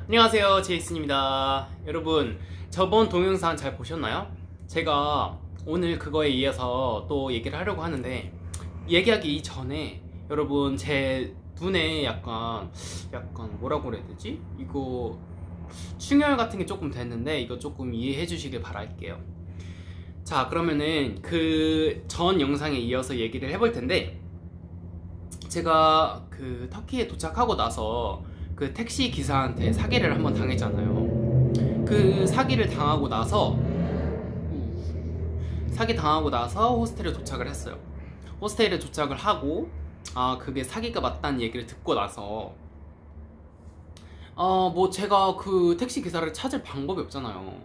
안녕하세요, 제이슨입니다. 여러분, 저번 동영상 잘 보셨나요? 제가 오늘 그거에 이어서 또 얘기를 하려고 하는데, 얘기하기 이전에 여러분 제 눈에 약간 뭐라고 그래야 되지? 이거 충혈 같은 게 조금 됐는데 이거 조금 이해해 주시길 바랄게요. 자, 그러면은 그 전 영상에 이어서 얘기를 해볼 텐데, 제가 그 터키에 도착하고 나서 그 택시 기사한테 사기를 한번 당했잖아요. 그 사기를 당하고 나서 호스텔에 도착을 했어요. 호스텔에 도착을 하고 그게 사기가 맞다는 얘기를 듣고 나서 뭐 제가 그 택시 기사를 찾을 방법이 없잖아요.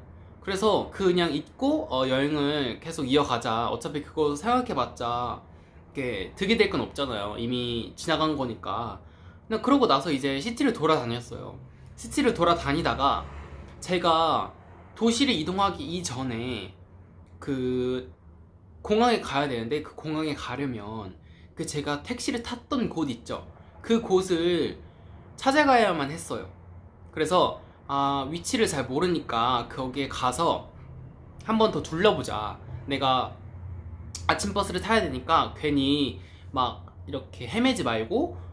그래서 그냥 잊고 여행을 계속 이어가자. 어차피 그거 생각해봤자 이게 득이 될 건 없잖아요. 이미 지나간 거니까. 근데 그러고 나서 이제 시티를 돌아다녔어요. 시티를 돌아다니다가 제가 도시를 이동하기 이전에 그 공항에 가야 되는데, 그 공항에 가려면 그 제가 택시를 탔던 곳 있죠. 그 곳을 찾아가야만 했어요. 그래서 위치를 잘 모르니까 거기에 가서 한 번 더 둘러보자. 내가 아침 버스를 타야 되니까 괜히 막 이렇게 헤매지 말고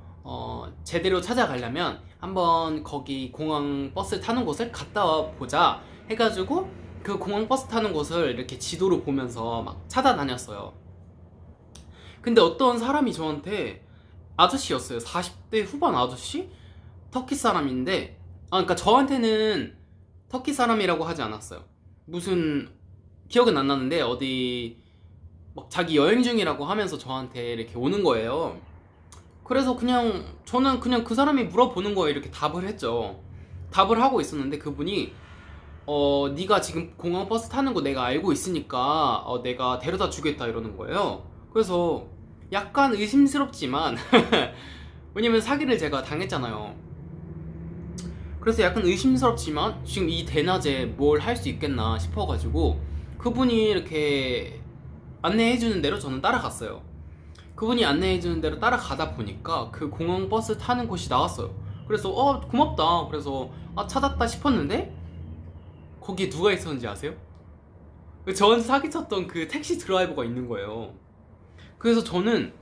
제대로 찾아가려면 한번 거기 공항 버스 타는 곳을 갔다 와 보자 해가지고 그 공항 버스 타는 곳을 이렇게 지도로 보면서 막 찾아다녔어요. 근데 어떤 사람이 저한테, 아저씨였어요. 40대 후반 아저씨? 터키 사람인데, 그러니까 저한테는 터키 사람이라고 하지 않았어요. 무슨 기억은 안 나는데 어디 막 자기 여행 중이라고 하면서 저한테 이렇게 오는 거예요. 그래서 저는 그냥 그 사람이 물어보는 거에 이렇게 답을 했죠. 답을 하고 있었는데 그분이 네가 지금 공항 버스 타는 거 내가 알고 있으니까 내가 데려다 주겠다 이러는 거예요. 그래서 약간 의심스럽지만 왜냐면 사기를 제가 당했잖아요. 그래서 약간 의심스럽지만 지금 이 대낮에 뭘 할 수 있겠나 싶어가지고 그분이 이렇게 안내해주는 대로 저는 따라갔어요. 그분이 안내해주는 대로 따라가다 보니까 그 공항 버스 타는 곳이 나왔어요. 그래서 고맙다. 그래서 찾았다 싶었는데 거기에 누가 있었는지 아세요? 저한테 사기쳤던 그 택시 드라이버가 있는 거예요. 그래서 저는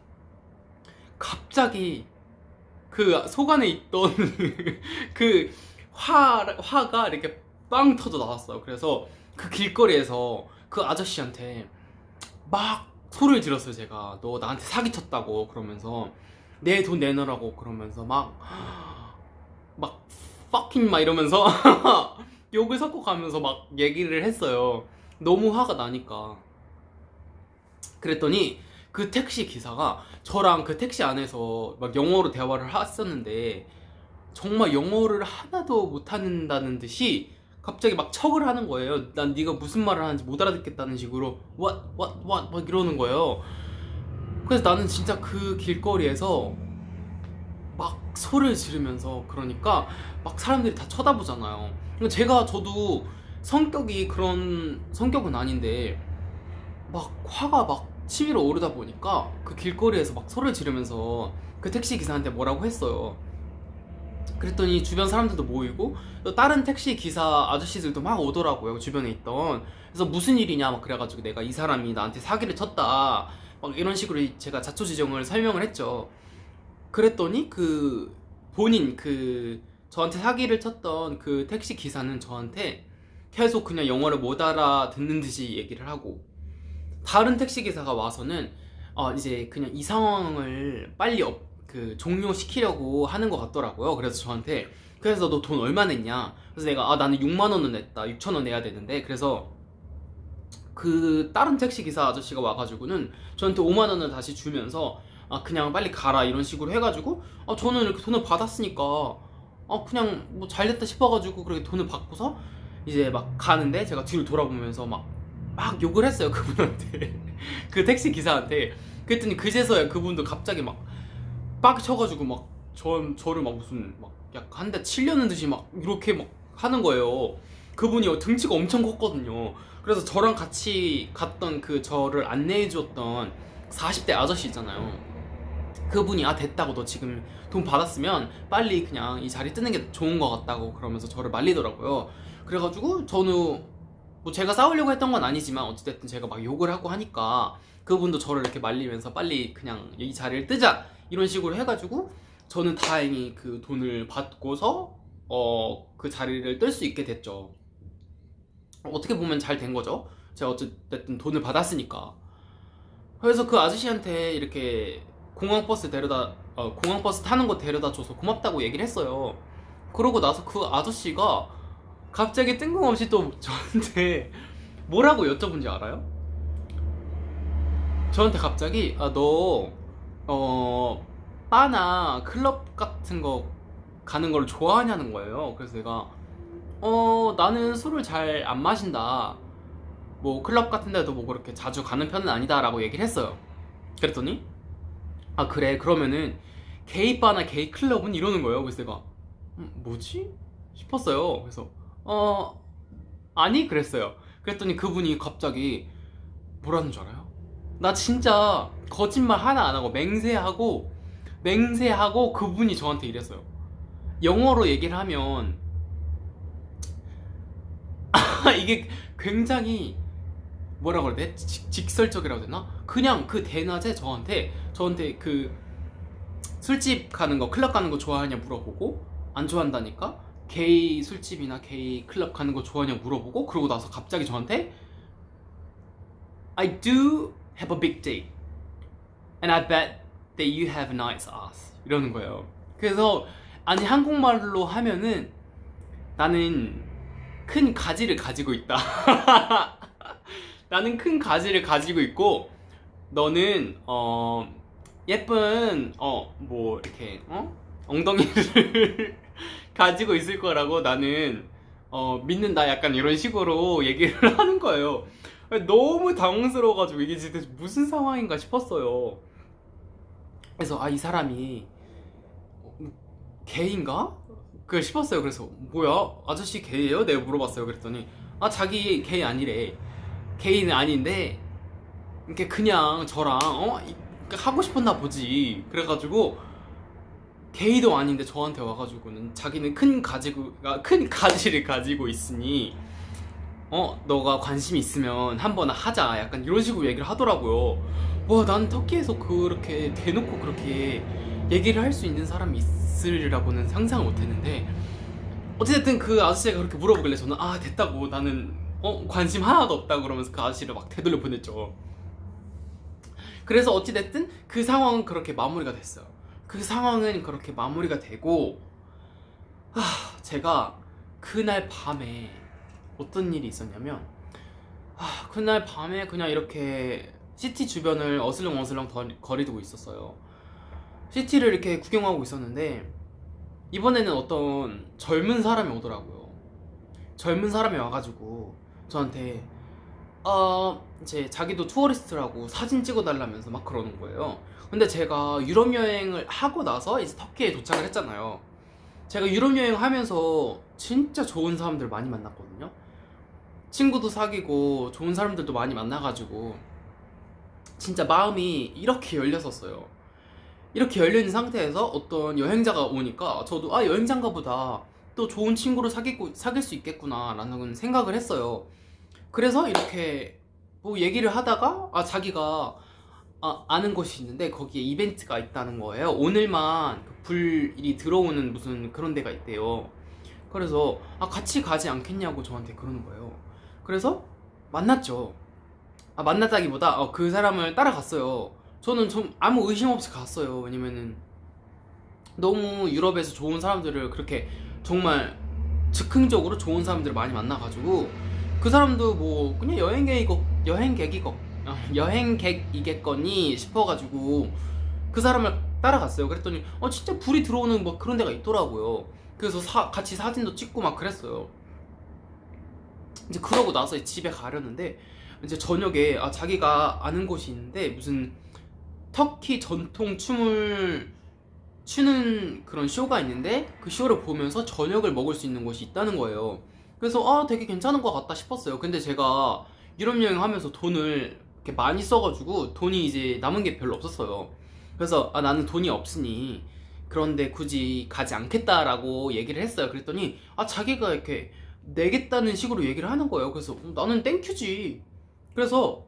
갑자기 그 속 안에 있던 그 화가 이렇게 빵 터져 나왔어요. 그래서 그 길거리에서 그 아저씨한테 막 소리를 질렀어요. 제가 너 나한테 사기쳤다고 그러면서 내 돈 내놓으라고 그러면서 막 fucking 막 이러면서 욕을 섞어가면서 막 얘기를 했어요. 너무 화가 나니까. 그랬더니 그 택시 기사가 저랑 그 택시 안에서 막 영어로 대화를 했었는데 정말 영어를 하나도 못한다는 듯이 갑자기 막 척을 하는 거예요. 난 네가 무슨 말을 하는지 못 알아듣겠다는 식으로 what 막 이러는 거예요. 그래서 나는 진짜 그 길거리에서 막 소리를 지르면서, 그러니까 막 사람들이 다 쳐다보잖아요. 저도 성격이 그런 성격은 아닌데 막 화가 막 치밀어 오르다 보니까 그 길거리에서 막 소리를 지르면서 그 택시 기사한테 뭐라고 했어요. 그랬더니 주변 사람들도 모이고 또 다른 택시 기사 아저씨들도 막 오더라고요, 주변에 있던. 그래서 무슨 일이냐 막 그래가지고 내가 이 사람이 나한테 사기를 쳤다 막 이런 식으로 제가 자초지종을 설명을 했죠. 그랬더니 저한테 사기를 쳤던 그 택시 기사는 저한테 계속 그냥 영어를 못 알아듣는 듯이 얘기를 하고, 다른 택시 기사가 와서는 이제 그냥 이 상황을 빨리 종료시키려고 하는 것 같더라고요. 그래서 저한테, 그래서 너 돈 얼마 냈냐? 그래서 내가 나는 6만 원을 냈다. 6천 원 내야 되는데. 그래서 그 다른 택시 기사 아저씨가 와가지고는 저한테 5만 원을 다시 주면서 그냥 빨리 가라 이런 식으로 해가지고 저는 이렇게 돈을 받았으니까 그냥 뭐 잘됐다 싶어가지고 그렇게 돈을 받고서 이제 막 가는데, 제가 뒤를 돌아보면서 막 욕을 했어요, 그분한테. 그 택시 기사한테. 그랬더니 그제서야 그분도 갑자기 막 빡쳐가지고 막 저를 막 무슨 막 약 한 대 치려는 듯이 막 이렇게 막 하는 거예요. 그분이 등치가 엄청 컸거든요. 그래서 저랑 같이 갔던 그 저를 안내해 주었던 40대 아저씨 있잖아요. 그분이 아 됐다고, 너 지금 돈 받았으면 빨리 그냥 이 자리 뜨는 게 좋은 것 같다고 그러면서 저를 말리더라고요. 그래가지고 저는 뭐 제가 싸우려고 했던 건 아니지만 어찌됐든 제가 막 욕을 하고 하니까 그분도 저를 이렇게 말리면서 빨리 그냥 이 자리를 뜨자 이런 식으로 해가지고 저는 다행히 그 돈을 받고서 그 자리를 뜰 수 있게 됐죠. 어떻게 보면 잘 된 거죠. 제가 어쨌든 돈을 받았으니까. 그래서 그 아저씨한테 이렇게 공항버스 타는 거 데려다 줘서 고맙다고 얘기를 했어요. 그러고 나서 그 아저씨가 갑자기 뜬금없이 또 저한테 뭐라고 여쭤본지 알아요? 저한테 갑자기 바나 클럽 같은 거 가는 걸 좋아하냐는 거예요. 그래서 내가 나는 술을 잘 안 마신다, 뭐 클럽 같은 데도 뭐 그렇게 자주 가는 편은 아니다 라고 얘기를 했어요. 그랬더니 아 그래, 그러면은 게이 바나 게이 클럽은? 이러는 거예요. 그래서 내가 뭐지? 싶었어요. 그래서 아니 그랬어요. 그랬더니 그분이 갑자기 뭐라는 줄 알아요? 나 진짜 거짓말 하나 안 하고 맹세하고 그분이 저한테 이랬어요. 영어로 얘기를 하면 이게 굉장히 뭐라 그래야 돼? 직설적이라고 해야 되나? 그냥 그 대낮에 저한테 그 술집 가는 거, 클럽 가는 거 좋아하냐 물어보고, 안 좋아한다니까? 게이 술집이나 게이 클럽 가는 거 좋아하냐 물어보고, 그러고 나서 갑자기 저한테 I do have a big date and I bet that you have a nice ass 이러는 거예요. 그래서 아니 한국말로 하면은 나는 큰 가지를 가지고 있다. 나는 큰 가지를 가지고 있고 너는 예쁜 뭐 이렇게 엉덩이를 가지고 있을 거라고 나는 믿는다, 약간 이런 식으로 얘기를 하는 거예요. 너무 당황스러워가지고 이게 진짜 무슨 상황인가 싶었어요. 그래서 이 사람이 게이인가? 그걸 싶었어요. 그래서 뭐야, 아저씨 게이예요? 내가 물어봤어요. 그랬더니 자기 게이 아니래. 게이는 아닌데 이렇게 그냥 저랑 하고 싶었나 보지. 그래가지고 게이도 아닌데 저한테 와가지고는 자기는 큰 가지를 가지고 있으니 너가 관심 있으면 한번 하자, 약간 이런 식으로 얘기를 하더라고요. 와, 난 터키에서 그렇게 대놓고 그렇게 얘기를 할 수 있는 사람이 있으리라고는 상상을 못했는데, 어쨌든 그 아저씨가 그렇게 물어보길래 저는 됐다고, 나는 관심 하나도 없다고 그러면서 그 아저씨를 막 되돌려 보냈죠. 그래서 어찌됐든 그 상황은 그렇게 마무리가 됐어요. 그 상황은 그렇게 마무리가 되고, 제가 그날 밤에 어떤 일이 있었냐면, 그날 밤에 그냥 이렇게 시티 주변을 어슬렁어슬렁 거리두고 있었어요. 시티를 이렇게 구경하고 있었는데 이번에는 어떤 젊은 사람이 오더라고요. 젊은 사람이 와가지고 저한테 이제 자기도 투어리스트라고 사진 찍어달라면서 막 그러는 거예요. 근데 제가 유럽 여행을 하고 나서 이제 터키에 도착을 했잖아요. 제가 유럽 여행 하면서 진짜 좋은 사람들 많이 만났거든요. 친구도 사귀고 좋은 사람들도 많이 만나가지고 진짜 마음이 이렇게 열렸었어요. 이렇게 열려있는 상태에서 어떤 여행자가 오니까 저도 여행자인가 보다, 또 좋은 친구를 사귈 수 있겠구나 라는 생각을 했어요. 그래서 이렇게 뭐 얘기를 하다가 자기가 아는 곳이 있는데 거기에 이벤트가 있다는 거예요. 오늘만 그 불이 들어오는 무슨 그런 데가 있대요. 그래서 같이 가지 않겠냐고 저한테 그러는 거예요. 그래서 만났죠. 만났다기보다 그 사람을 따라갔어요. 저는 좀 아무 의심 없이 갔어요. 왜냐면은 너무 유럽에서 좋은 사람들을 그렇게 정말 즉흥적으로 좋은 사람들을 많이 만나가지고, 그 사람도 뭐 그냥 여행객이겠거니 싶어가지고 그 사람을 따라갔어요. 그랬더니 진짜 불이 들어오는 뭐 그런 데가 있더라고요. 그래서 같이 사진도 찍고 막 그랬어요. 이제 그러고 나서 집에 가려는데 이제 저녁에 자기가 아는 곳이 있는데 무슨 터키 전통 춤을 추는 그런 쇼가 있는데 그 쇼를 보면서 저녁을 먹을 수 있는 곳이 있다는 거예요. 그래서 되게 괜찮은 것 같다 싶었어요. 근데 제가 유럽 여행하면서 돈을 이렇게 많이 써가지고 돈이 이제 남은 게 별로 없었어요. 그래서 나는 돈이 없으니 그런데 굳이 가지 않겠다라고 얘기를 했어요. 그랬더니 자기가 이렇게 내겠다는 식으로 얘기를 하는 거예요. 그래서 나는 땡큐지. 그래서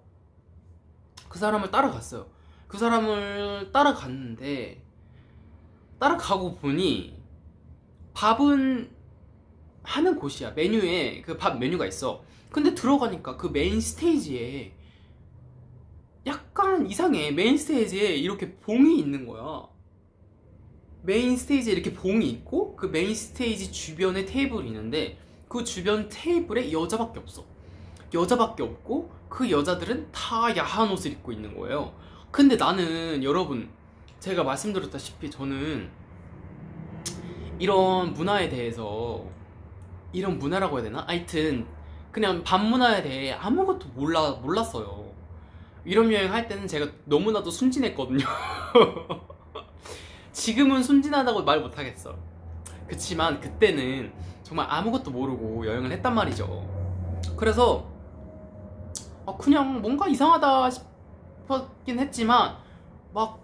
그 사람을 따라갔어요. 그 사람을 따라갔는데 따라가고 보니 밥은 하는 곳이야. 메뉴에 그 밥 메뉴가 있어. 근데 들어가니까 그 메인 스테이지에 약간 이상해. 메인 스테이지에 이렇게 봉이 있는 거야. 메인 스테이지에 이렇게 봉이 있고 그 메인 스테이지 주변에 테이블이 있는데 그 주변 테이블에 여자밖에 없어. 여자밖에 없고 그 여자들은 다 야한 옷을 입고 있는 거예요. 근데 나는 여러분, 제가 말씀드렸다시피 저는 이런 문화에 대해서, 이런 문화라고 해야 되나? 하여튼 그냥 밤문화에 대해 아무것도 몰랐어요. 유럽 여행 할 때는 제가 너무나도 순진했거든요. 지금은 순진하다고 말 못하겠어. 그치만 그때는 정말 아무것도 모르고 여행을 했단 말이죠. 그래서 그냥 뭔가 이상하다 싶었긴 했지만 막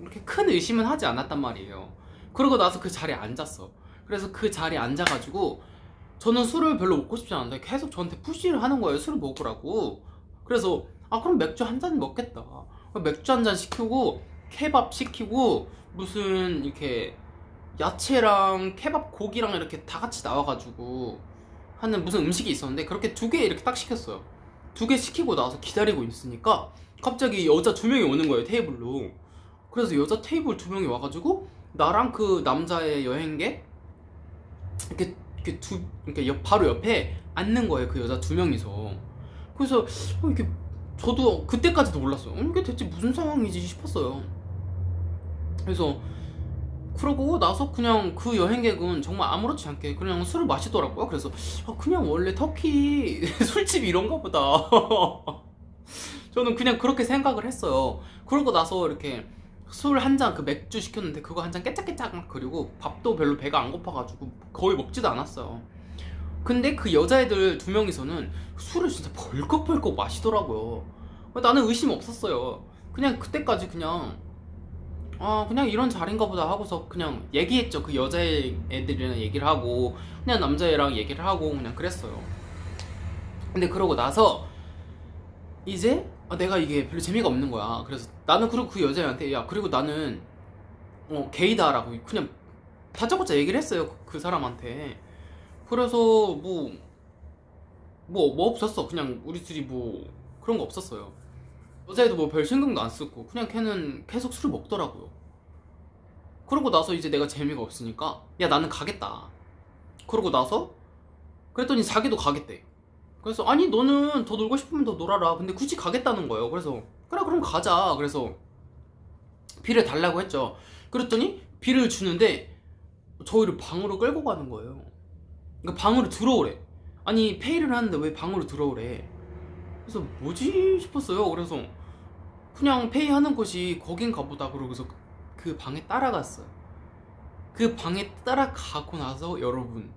이렇게 큰 의심은 하지 않았단 말이에요. 그러고 나서 그 자리에 앉았어. 그래서 그 자리에 앉아가지고 저는 술을 별로 먹고 싶지 않은데 계속 저한테 푸시를 하는 거예요. 술을 먹으라고. 그래서 그럼 맥주 한 잔 먹겠다. 맥주 한 잔 시키고 케밥 시키고 무슨 이렇게 야채랑 케밥 고기랑 이렇게 다 같이 나와가지고 하는 무슨 음식이 있었는데 그렇게 2개 이렇게 딱 시켰어요. 2개 시키고 나서 기다리고 있으니까 갑자기 여자 2명이 오는 거예요, 테이블로. 그래서 여자 테이블 2명이 와가지고 나랑 그 남자의 여행객 이렇게 바로 옆에 앉는 거예요. 그 여자 2명이서. 그래서 이게 저도 그때까지도 몰랐어요. 이게 대체 무슨 상황이지 싶었어요. 그래서 그러고 나서 그냥 그 여행객은 정말 아무렇지 않게 그냥 술을 마시더라고요. 그래서 그냥 원래 터키 술집이 이런가 보다. 저는 그냥 그렇게 생각을 했어요. 그러고 나서 이렇게 술 한 잔, 그 맥주 시켰는데 그거 한 잔 깨짝깨짝 그리고 밥도 별로 배가 안 고파가지고 거의 먹지도 않았어요. 근데 그 여자애들 2명이서는 술을 진짜 벌컥벌컥 마시더라고요. 나는 의심 없었어요. 그냥 그때까지 그냥 그냥 이런 자리인가 보다 하고서 그냥 얘기했죠. 그 여자애들이랑 얘기를 하고 그냥 남자애랑 얘기를 하고 그냥 그랬어요. 근데 그러고 나서 이제 내가 이게 별로 재미가 없는 거야. 그래서 나는 그리고 그 여자애한테 그리고 나는 게이다라고 그냥 다짜고짜 얘기를 했어요. 그 사람한테. 그래서 뭐 없었어. 그냥 우리 둘이 뭐 그런 거 없었어요. 여자애도 뭐 별 신경도 안 쓰고 그냥 걔는 계속 술을 먹더라고요. 그러고 나서 이제 내가 재미가 없으니까 나는 가겠다. 그러고 나서 그랬더니 자기도 가겠대. 그래서 아니 너는 더 놀고 싶으면 더 놀아라. 근데 굳이 가겠다는 거예요. 그래서 그래 그럼 가자. 그래서 비를 달라고 했죠. 그랬더니 비를 주는데 저희를 방으로 끌고 가는 거예요. 그러니까 방으로 들어오래. 아니 페이를 하는데 왜 방으로 들어오래. 그래서 뭐지 싶었어요. 그래서 그냥 페이하는 곳이 거긴가 보다. 그러고서 그 방에 따라갔어요. 그 방에 따라가고 나서 여러분,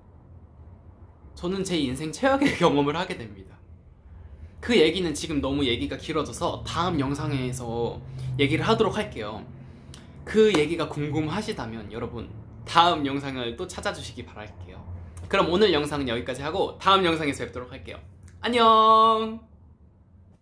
저는 제 인생 최악의 경험을 하게 됩니다. 그 얘기는 지금 너무 얘기가 길어져서 다음 영상에서 얘기를 하도록 할게요. 그 얘기가 궁금하시다면 여러분 다음 영상을 또 찾아주시기 바랄게요. 그럼 오늘 영상은 여기까지 하고 다음 영상에서 뵙도록 할게요. 안녕.